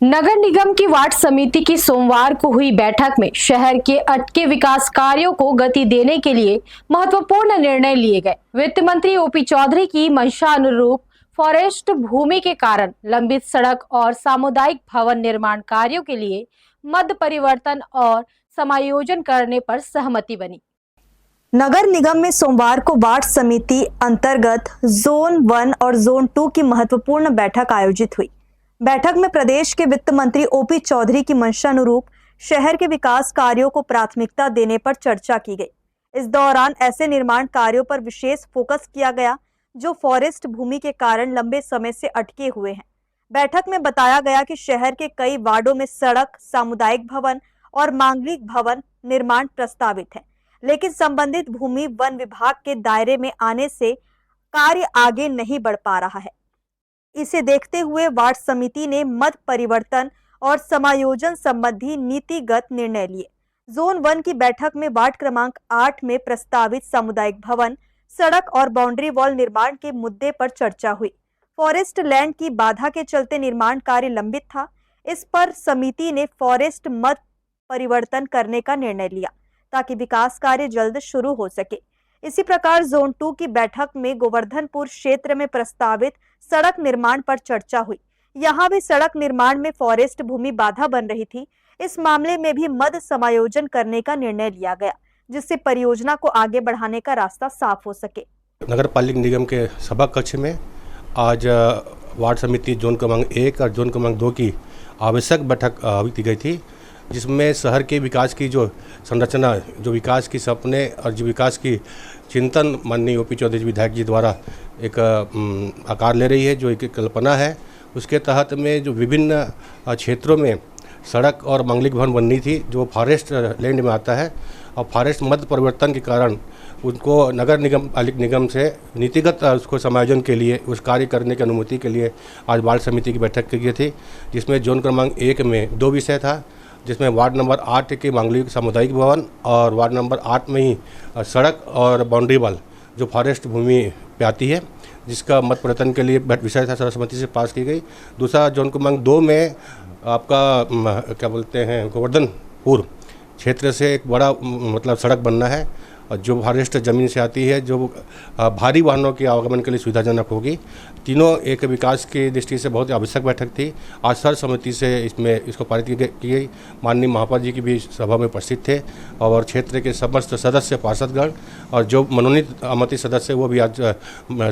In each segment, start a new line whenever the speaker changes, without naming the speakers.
नगर निगम की वार्ड समिति की सोमवार को हुई बैठक में शहर के अटके विकास कार्यों को गति देने के लिए महत्वपूर्ण निर्णय लिए गए। वित्त मंत्री ओपी चौधरी की मंशा अनुरूप फॉरेस्ट भूमि के कारण लंबित सड़क और सामुदायिक भवन निर्माण कार्यों के लिए मद परिवर्तन और समायोजन करने पर सहमति बनी।
नगर निगम में सोमवार को वार्ड समिति अंतर्गत जोन 1 और जोन 2 की महत्वपूर्ण बैठक आयोजित हुई। बैठक में प्रदेश के वित्त मंत्री ओपी चौधरी की मंशानुरूप शहर के विकास कार्यों को प्राथमिकता देने पर चर्चा की गई। इस दौरान ऐसे निर्माण कार्यों पर विशेष फोकस किया गया जो फॉरेस्ट भूमि के कारण लंबे समय से अटके हुए हैं। बैठक में बताया गया कि शहर के कई वार्डों में सड़क, सामुदायिक भवन और मांगलिक भवन निर्माण प्रस्तावित है, लेकिन संबंधित भूमि वन विभाग के दायरे में आने से कार्य आगे नहीं बढ़ पा रहा है। इसे देखते हुए वार्ड समिति ने मद परिवर्तन और समायोजन संबंधी नीतिगत निर्णय लिए। जोन 1 की बैठक में वार्ड क्रमांक 8 में प्रस्तावित सामुदायिक भवन, सड़क और बाउंड्री वॉल निर्माण के मुद्दे पर चर्चा हुई। फॉरेस्ट लैंड की बाधा के चलते निर्माण कार्य लंबित था। इस पर समिति ने फॉरेस्ट मद परिवर्तन करने का निर्णय लिया ताकि विकास कार्य जल्द शुरू हो सके। इसी प्रकार जोन 2 की बैठक में गोवर्धनपुर क्षेत्र में प्रस्तावित सड़क निर्माण पर चर्चा हुई। यहाँ भी सड़क निर्माण में फॉरेस्ट भूमि बाधा बन रही थी। इस मामले में भी मद समायोजन करने का निर्णय लिया गया, जिससे परियोजना को आगे बढ़ाने का रास्ता साफ हो सके।
नगर पालिका निगम के सभा कक्ष में आज वार्ड समिति जोन क्रमांक 1 और जोन क्रमांक 2 की आवश्यक बैठक आयोजित की गई थी, जिसमें शहर के विकास की जो संरचना, जो विकास की सपने और जो विकास की चिंतन माननीय ओपी चौधरी विधायक जी द्वारा एक आकार ले रही है, जो एक कल्पना है। उसके तहत में जो विभिन्न क्षेत्रों में सड़क और मांगलिक भवन बननी थी, जो फॉरेस्ट लैंड में आता है, और फॉरेस्ट मद परिवर्तन के कारण उनको नगर निगम पालिका निगम से नीतिगत उसको समायोजन के लिए, उस कार्य करने की अनुमति के लिए आज वार्ड समिति की बैठक की गई थी, जिसमें जोन क्रमांक 1 में 2 विषय था, जिसमें वार्ड नंबर 8 के मांगलिक सामुदायिक भवन और वार्ड नंबर 8 में ही सड़क और बाउंड्री वॉल जो फॉरेस्ट भूमि पे आती है, जिसका मत परिवर्तन के लिए विषय था, सर्वसम्मति से पास की गई। दूसरा जोन क्रमांक 2 में आपका क्या बोलते हैं, गोवर्धनपुर क्षेत्र से एक बड़ा मतलब सड़क बनना है, और जो फॉरेस्ट ज़मीन से आती है, जो भारी वाहनों के आवागमन के लिए सुविधाजनक होगी। तीनों एक विकास की दृष्टि से बहुत आवश्यक बैठक थी। आज सर्वसम्मति से इसको पारित की गई। माननीय महापौर जी की भी सभा में उपस्थित थे, और क्षेत्र के समस्त सदस्य, पार्षदगण और जो मनोनीत आमंत्रित सदस्य वो भी आज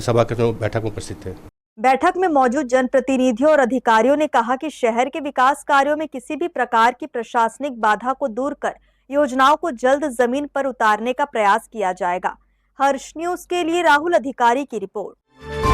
सभा के बैठक में उपस्थित थे।
बैठक में मौजूद जनप्रतिनिधियों और अधिकारियों ने कहा कि शहर के विकास कार्यों में किसी भी प्रकार की प्रशासनिक बाधा को दूर कर योजनाओं को जल्द जमीन पर उतारने का प्रयास किया जाएगा। हर्ष न्यूज के लिए राहुल अधिकारी की रिपोर्ट।